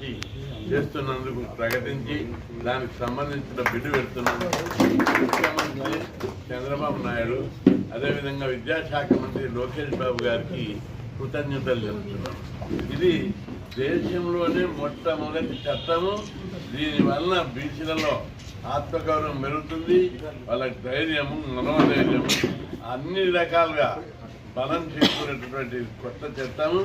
BC చేస్తున్నందుకు ప్రకటించి దానికి సంబంధించిన బిడ్డు పెడుతున్నాను. ముఖ్యమంత్రి చంద్రబాబు నాయుడు, అదేవిధంగా విద్యాశాఖ మంత్రి లోకేష్ బాబు గారికి కృతజ్ఞతలు చెబుతున్నాం. ఇది దేశంలోనే మొట్టమొదటి చట్టము. దీనివల్ల బీసీలలో ఆత్మగౌరవం పెరుగుతుంది, వాళ్ళకి ధైర్యము, మనోధైర్యము అన్ని రకాలుగా బలం చేసుకునేటటువంటి కొత్త చట్టము.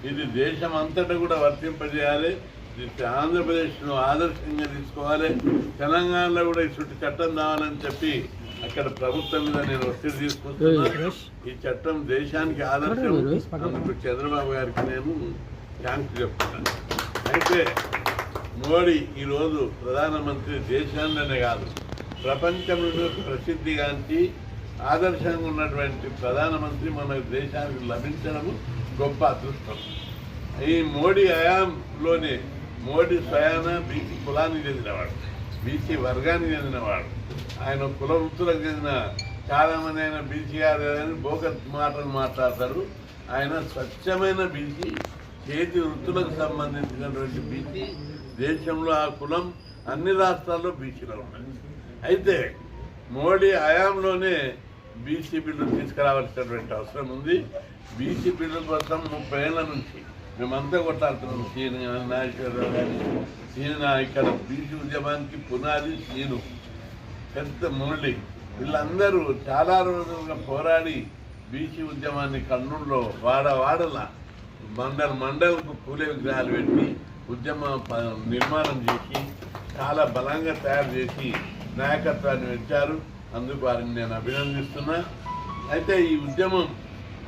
ఇది దేశం అంతటా కూడా వర్తింపజేయాలి. ఆంధ్రప్రదేశ్ను ఆదర్శంగా తీసుకోవాలి. తెలంగాణలో కూడా ఈ చుట్టూ చట్టం కావాలని చెప్పి అక్కడ ప్రభుత్వం మీద నేను ఒత్తిడి తీసుకొస్తున్నాను. ఈ చట్టం దేశానికి ఆదర్శం. అందుకు చంద్రబాబు గారికి నేను థ్యాంక్స్ చెప్తున్నాను. అయితే మోడీ ఈరోజు ప్రధానమంత్రి దేశాన్నే కాదు ప్రపంచంలో ప్రసిద్ధిగాంచి ఆదర్శంగా ఉన్నటువంటి ప్రధానమంత్రి మన దేశానికి లభించడము గొప్ప అదృష్టం. ఈ మోడీ హయాంలోనే మోడీ స్వయాన బీసీ కులానికి చెందినవాడు, బీసీ వర్గానికి చెందినవాడు. ఆయన కుల వృత్తులకు చెందిన చాలామంది ఆయన బీసీ గారు బోగస్ మాటలు మాట్లాడతారు. ఆయన స్వచ్ఛమైన బీసీ, చేతి వృత్తులకు సంబంధించినటువంటి బీసీ. దేశంలో ఆ కులం అన్ని రాష్ట్రాల్లో బీసీలో ఉన్నది. అయితే మోడీ హయాంలోనే బీసీ బిల్లు తీసుకురావాల్సినటువంటి అవసరం ఉంది. బీసీ బిల్లు కోసం 30 ఏళ్ల నుంచి మేమంతా కొట్టాడుతున్నాం. సీను నాగేశ్వరరావు గారి సీను ఇక్కడ బీసీ ఉద్యమానికి పునాది సీను, పెద్ద మురళి, వీళ్ళందరూ చాలా రోజులుగా పోరాడి బీసీ ఉద్యమాన్ని కర్నూలులో వాడల మండలకు పూలే విగ్రహాలు పెట్టి ఉద్యమ నిర్మాణం చేసి చాలా బలంగా తయారు చేసి నాయకత్వాన్ని పెంచారు. అందుకు వారిని నేను అభినందిస్తున్నా. అయితే ఈ ఉద్యమం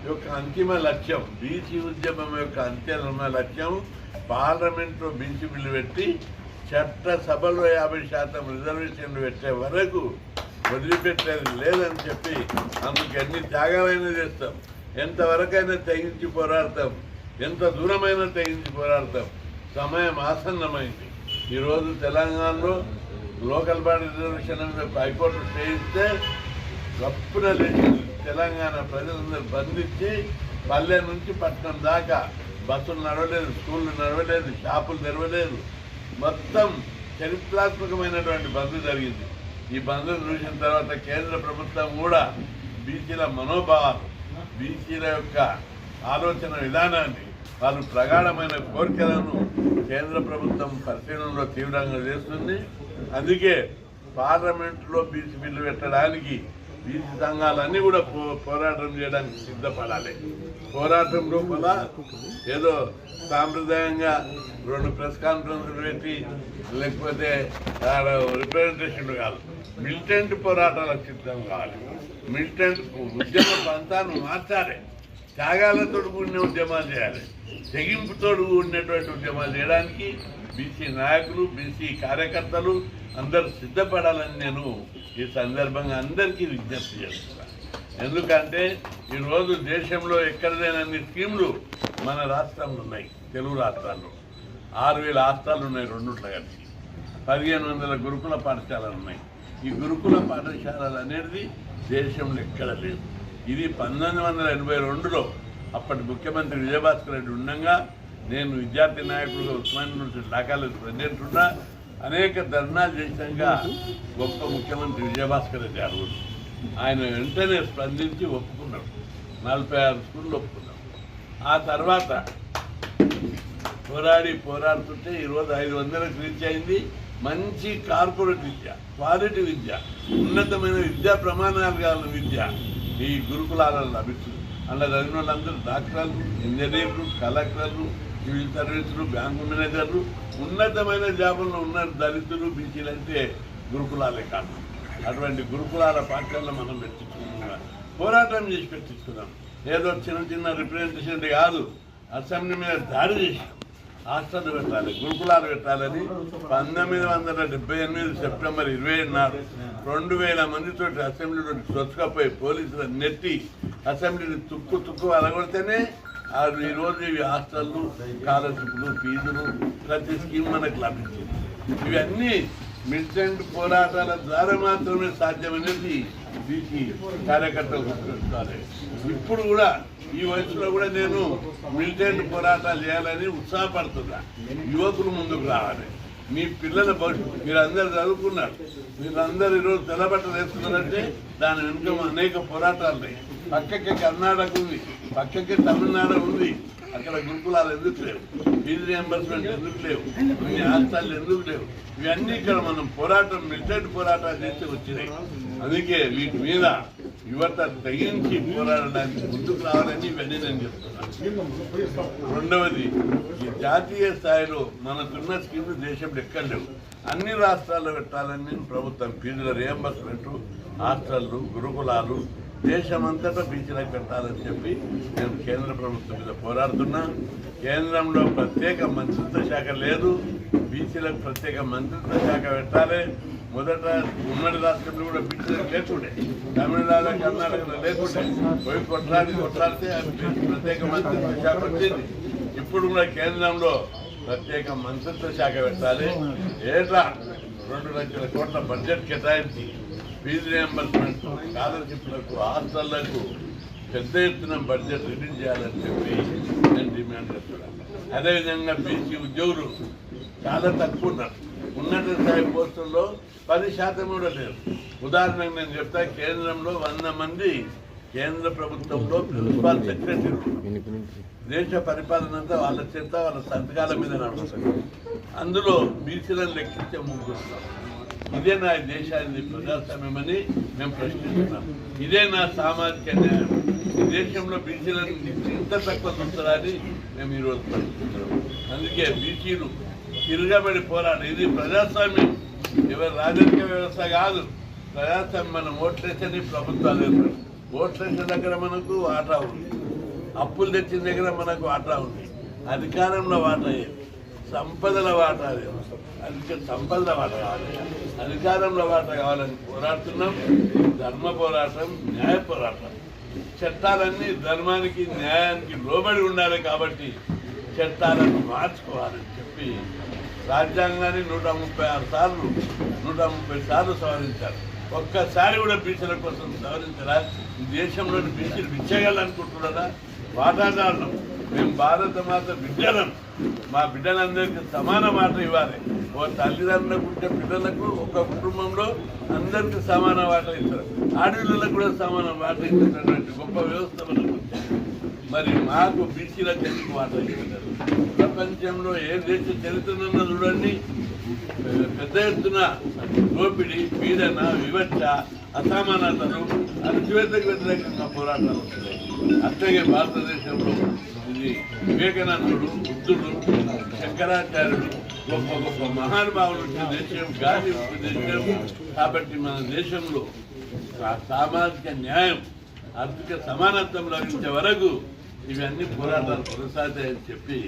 యొక్క అంతిమ లక్ష్యం, బీసీ ఉద్యమం యొక్క అంతిమ లక్ష్యం పార్లమెంట్లో బీసీ బిల్లు పెట్టి చట్టసభలో 50% రిజర్వేషన్లు పెట్టే వరకు వదిలిపెట్టేది లేదని చెప్పి అందుకు ఎన్ని త్యాగాలైనా చేస్తాం, ఎంతవరకైనా తెగించి పోరాడతాం, ఎంత దూరమైనా తెగించి పోరాడతాం. సమయం ఆసన్నమైంది. ఈరోజు తెలంగాణలో local body reservation high court stay ఇస్తే గప్పున లేచి తెలంగాణ ప్రజలందరూ బంధించి పల్లె నుంచి పట్టణం దాకా బస్సులు నడవలేదు, స్కూళ్ళు నడవలేదు, షాపులు తెరవలేదు. మొత్తం చరిత్రాత్మకమైనటువంటి బంద్ జరిగింది. ఈ బంద్ చూసిన తర్వాత కేంద్ర ప్రభుత్వం కూడా బీసీల మనోభావాలు, బీసీల యొక్క ఆలోచన విధానాన్ని, వాళ్ళు ప్రగాఢమైన కోరికలను కేంద్ర ప్రభుత్వం పరిశీలనలో తీవ్రంగా చేస్తుంది. అందుకే పార్లమెంట్లో బీసీ బిల్లు పెట్టడానికి బీసీ సంఘాలన్నీ కూడా పోరాటం చేయడానికి సిద్ధపడాలి. పోరాటం లోపల ఏదో సాంప్రదాయంగా 2 ప్రెస్ కాన్ఫరెన్స్లు పెట్టి లేకపోతే రిప్రజెంటేషన్ కాదు, మిలిటెంట్ పోరాటాలకు సిద్ధం కావాలి. మిలిటెంట్ ఉద్యమ పంతాన్ని మార్చాలి. త్యాగాలతో కూడిన ఉద్యమాలు చేయాలి. తెగింపుతో కూడినటువంటి ఉద్యమాలు చేయడానికి బీసీ నాయకులు, బీసీ కార్యకర్తలు అందరూ సిద్ధపడాలని నేను ఈ సందర్భంగా అందరికీ విజ్ఞప్తి చేస్తున్నాను. ఎందుకంటే ఈరోజు దేశంలో ఎక్కడైనా స్కీములు మన రాష్ట్రంలో ఉన్నాయి. తెలుగు రాష్ట్రాల్లో 6000 హాస్టళ్ళు ఉన్నాయి, 2 కలిసి 1500 గురుకుల పాఠశాలలు ఉన్నాయి. ఈ గురుకుల పాఠశాలలు అనేది దేశంలో ఎక్కడ లేదు. ఇది 1982లో అప్పటి ముఖ్యమంత్రి విజయభాస్కర్ రెడ్డి ఉండగా నేను విద్యార్థి నాయకుడుగా Osmania university law college president ఉన్నా. అనేక ధర్నాలు చేశాక గొప్ప ముఖ్యమంత్రి విజయభాస్కర్ రెడ్డి గారు ఆయన వెంటనే స్పందించి ఒప్పుకున్నాడు. 46 స్కూళ్ళు ఒప్పుకున్నాడు. ఆ తర్వాత పోరాడుతుంటే ఈరోజు 500కి రీచ్ అయింది. మంచి కార్పొరేట్ విద్య, క్వాలిటీ విద్య, ఉన్నతమైన విద్యా ప్రమాణాలు కావాలని విద్య ఈ గురుకులాలలో లభిస్తుంది. అలా చదివిన వాళ్ళందరూ డాక్టర్లు, ఇంజనీర్లు, కలెక్టర్లు, సివిల్ సర్వీసులు, బ్యాంకు మేనేజర్లు, ఉన్నతమైన జాబుల్లో ఉన్న దళితులు, బీసీలు అంటే గురుకులాలే కాదు. అటువంటి గురుకులాల పాఠశాలలో మనం పెట్టించుకున్నాం, పోరాటం చేసి పెట్టించుకున్నాం. ఏదో చిన్న రిప్రజెంటేషన్ కాదు, అసెంబ్లీ మీద దాడి చేసి హాస్టల్ పెట్టాలి, గురుకులాలు పెట్టాలని 1978 సెప్టెంబర్ 27 నాడు 2000 మందితో అసెంబ్లీలో చొచ్చుకపోయి పోలీసులు నెట్టి అసెంబ్లీని తుక్కు అలగొడితేనే ఈరోజు ఇవి హాస్టళ్ళు, స్కాలర్షిప్లు, ఫీజులు, ప్రతి స్కీమ్ మనకు లభించింది. ఇవన్నీ మిలిటెంట్ పోరాటాల ద్వారా మాత్రమే సాధ్యమనేది బీసీ కార్యకర్తలు గుర్తుంచుకోవాలి. ఇప్పుడు కూడా ఈ వయసులో కూడా నేను మిలిటెంట్ పోరాటాలు చేయాలని ఉత్సాహపడుతున్నా. యువకులు ముందుకు రావాలి. మీ పిల్లల మీరందరూ చదువుకున్నారు, మీరందరూ ఈరోజు తెల్లబట్టలు వేస్తున్నారంటే దాని వెనుక అనేక పోరాటాలు ఉన్నాయి. పక్కకి కర్ణాటక ఉంది, పక్కకి తమిళనాడు ఉంది. అక్కడ గురుకులాలు ఎందుకు లేవు? ఫీజు రియంబర్స్మెంట్ ఎందుకు లేవు? కొన్ని హాస్టల్ ఎందుకు లేవు? ఇవన్నీ ఇక్కడ మనం పోరాటం మిలిటెంట్ పోరాటాలు చేసి వచ్చినాయి. అందుకే వీటి మీద యువత తెగించి పోరాడడానికి ముందుకు రావాలని ఇవన్నీ నేను చెప్తున్నాను. రెండవది, ఈ జాతీయ స్థాయిలో మనకున్న స్కీమ్లు దేశంలో ఎక్కడ లేవు. అన్ని రాష్ట్రాల్లో పెట్టాలని ప్రభుత్వం ఫీజుల రియంబర్స్మెంట్, హాస్టళ్ళు, గురుకులాలు దేశమంతటా బీసీలకు పెట్టాలని చెప్పి నేను కేంద్ర ప్రభుత్వం మీద పోరాడుతున్నా. కేంద్రంలో ప్రత్యేక మంత్రిత్వ శాఖ లేదు, బీసీలకు ప్రత్యేక మంత్రిత్వ శాఖ పెట్టాలి. మొదట ఉమ్మడి రాష్ట్రంలో కూడా బీసీలకు లేకుండే, తమిళనాడు కర్ణాటకలో లేకుండే. పోయి కొట్లాడితే ప్రత్యేక మంత్రిత్వ శాఖ వచ్చింది. ఇప్పుడు కూడా కేంద్రంలో ప్రత్యేక మంత్రిత్వ శాఖ పెట్టాలి. ఏటా 2 లక్షల కోట్ల బడ్జెట్ కేటాయించి ఫీజు రియంబర్స్మెంట్, స్కాలర్షిప్లకు, హాస్టళ్లకు పెద్ద ఎత్తున బడ్జెట్ రిలీజ్ చేయాలని చెప్పి నేను డిమాండ్ చేస్తున్నాను. అదేవిధంగా బీసీ ఉద్యోగులు చాలా తక్కువ ఉన్నారు. ఉన్నత స్థాయి పోస్టుల్లో 10% కూడా లేరు. ఉదాహరణకు నేను చెప్తా, కేంద్రంలో 100 మంది కేంద్ర ప్రభుత్వంలో ప్రిన్సిపల్ సెక్రటరీలు. దేశ పరిపాలన అంతా వాళ్ళ చేత వాళ్ళ సంతకాల మీద నడుస్తుంది. అందులో బీసీలను లెక్కించే ముగ్గురు. ఇదే నా దేశాన్ని ప్రజాస్వామ్యమని మేము ప్రశ్నిస్తున్నాం. ఇదే నా సామాజిక న్యాయం. ఈ దేశంలో బీసీలను ఇంత తక్కువ చూస్తారని మేము ఈరోజు ప్రశ్నిస్తున్నాం. అందుకే బీసీలు తిరగబడి పోరాడు. ఇది ప్రజాస్వామ్యం, ఎవరి రాజకీయ వ్యవస్థ కాదు. ప్రజాస్వామ్యం. మనం ఓట్లేసని ప్రభుత్వాలు ఏర్పడు. ఓట్లేసిన దగ్గర మనకు వాటా ఉంది, అప్పులు తెచ్చిన దగ్గర మనకు వాటా ఉంది, అధికారంలో వాటా లేదు, సంపదల వాటా లేదు. అందుకే సంపదల వాటా కావాలి, అధికారంలో వాటా కావాలని పోరాడుతున్నాం. ధర్మ పోరాటం, న్యాయ పోరాటం. చట్టాలన్నీ ధర్మానికి న్యాయానికి లోబడి ఉండాలి. కాబట్టి చట్టాలను మార్చుకోవాలని చెప్పి రాజ్యాంగాన్ని 136 సార్లు 130 సార్లు సవరించారు. ఒక్కసారి కూడా బీసీల కోసం సవరించరా? ఈ దేశంలోని బీసీలు విచ్చేయాలనుకుంటున్నారా? వాటాదారులం మేము, భారత మాత బిడ్డలం. మా బిడ్డలందరికీ సమాన మాట ఇవ్వాలి. ఓ తల్లిదండ్రులకు ఉంటే బిడ్డలకు ఒక కుటుంబంలో అందరికీ సమాన వాటా ఇస్తారు. ఆడపిల్లలకు కూడా సమాన వాటా ఇస్తున్నటువంటి గొప్ప వ్యవస్థ మనకు. మరి మాకు బీసీలకు ఎందుకు వాటా ఇస్తున్నారు? ప్రపంచంలో ఏ దేశ చరిత్రనన్నా చూడండి, పెద్ద ఎత్తున దోపిడీ, పీడన, వివక్ష, అసమానతలు, అణచివేతకు వ్యతిరేకంగా పోరాటాలు వస్తున్నాయి. అట్లాగే భారతదేశంలో ఇది వివేకానందుడు, బుద్ధుడు, శంకరాచార్యుడు, గొప్ప గొప్ప మహానుభావులు వచ్చిన దేశం, గాంధీ దేశం. కాబట్టి మన దేశంలో సామాజిక న్యాయం, ఆర్థిక సమానత్వం లభించే వరకు ఇవన్నీ పోరాటాలు కొనసాగుతాయని చెప్పి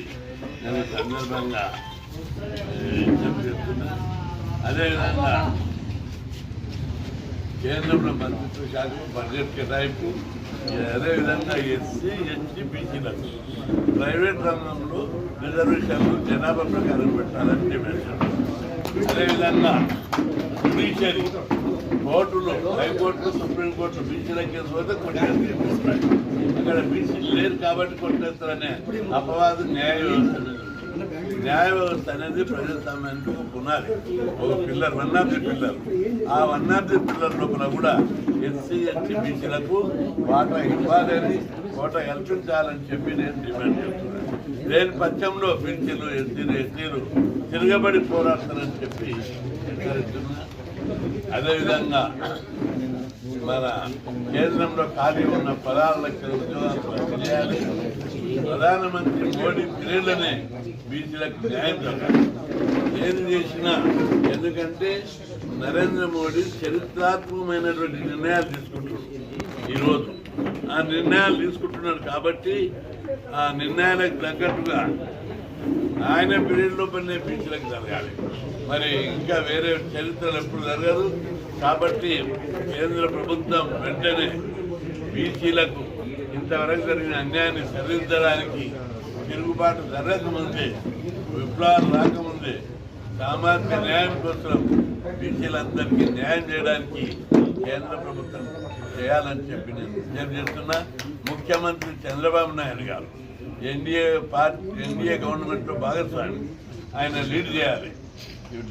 నేను సందర్భంగా చెప్తున్నా. అదేవిధంగా కేంద్రంలో మంత్రిత్వ శాఖ బడ్జెట్ కేటాయింపు, అదేవిధంగా ఎస్సీ, ఎస్టీ, బీసీలకు ప్రైవేట్ రంగంలో రిజర్వేషన్లు జనాభా ప్రకారం పెట్టాలని డిమాండ్ చేస్తాం. అదేవిధంగా జుడిషియరీ కోర్టులు, హైకోర్టులు, సుప్రీంకోర్టులు బీసీలకి పోతే కొట్టేస్తారు. అక్కడ బీసీలు లేరు కాబట్టి కొట్టేస్తారనే అపవాదం న్యాయ వ్యవస్థ మీద. న్యాయ వ్యవస్థ అనేది ప్రజాస్వామ్యానికి పునాది, ఒక పిల్లర్, 1 ఆఫ్ ది పిల్లర్. ఆ 1 ఆఫ్ ది పిల్లర్ లోపల కూడా ఎస్సీ, ఎస్టీ, బీసీలకు వాటా ఇవ్వాలని, కోటా కల్పించాలని చెప్పి నేను డిమాండ్ చేస్తున్నాను. దేని పక్షంలో బీసీలు, ఎస్సీలు తిరగబడి పోరాడతారని చెప్పి హెచ్చరిస్తున్నా. అదేవిధంగా మన కేంద్రంలో ఖాళీ ఉన్న 16 లక్షల ఉద్యోగాలు భర్తీ చేయాలి. ప్రధానమంత్రి మోడీ పీరియడ్లోనే బీసీలకు న్యాయం జరగాలి. ఏది చేసినా, ఎందుకంటే నరేంద్ర మోడీ చరిత్రాత్మకమైనటువంటి నిర్ణయాలు తీసుకుంటున్నాడు. ఈరోజు ఆ నిర్ణయాలు తీసుకుంటున్నాడు కాబట్టి ఆ నిర్ణయాలకు తగ్గట్టుగా ఆయన పీరియడ్లో పడిన బీసీలకు జరగాలి. మరి ఇంకా వేరే చరిత్రలు ఎప్పుడు జరగదు. కాబట్టి కేంద్ర ప్రభుత్వం వెంటనే బీసీలకు ఇంతవరకు జరిగిన అన్యాయాన్ని సరిదిద్దడానికి, తిరుగుబాటు జరగకముందే, విప్లవాలు రాకముందే సామాజిక న్యాయం కోసం బీసీలందరికీ న్యాయం చేయడానికి కేంద్ర ప్రభుత్వం చేయాలని చెప్పి నేను విజ్ఞప్తి చేస్తున్నా. ముఖ్యమంత్రి చంద్రబాబు నాయుడు గారు ఎన్డీఏ గవర్నమెంట్లో భాగస్వామి, ఆయన లీడ్ చేయాలి.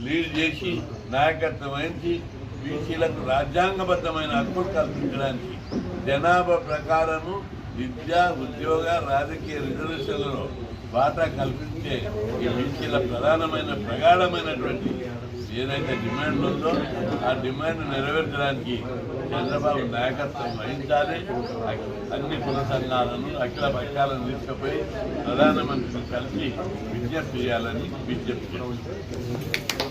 లీడ్ చేసి నాయకత్వం వహించి బీసీలకు రాజ్యాంగబద్ధమైన హక్కులు కల్పించడానికి జనాభా ప్రకారము విద్యా ఉద్యోగ రాజకీయ రిజర్వేషన్లలో వాటా కల్పించే ఈ బీసీల ప్రగాఢమైనటువంటి ఏదైతే డిమాండ్ ఉందో ఆ డిమాండ్ నెరవేర్చడానికి చంద్రబాబు నాయకత్వం వహించాలి. అన్ని కుల సంఘాలను అఖిల పక్షాలను తీసుకుపోయి ప్రధానమంత్రిని కలిసి విజ్ఞప్తి చేయాలని విజ్ఞప్తి చేస్తున్నారు.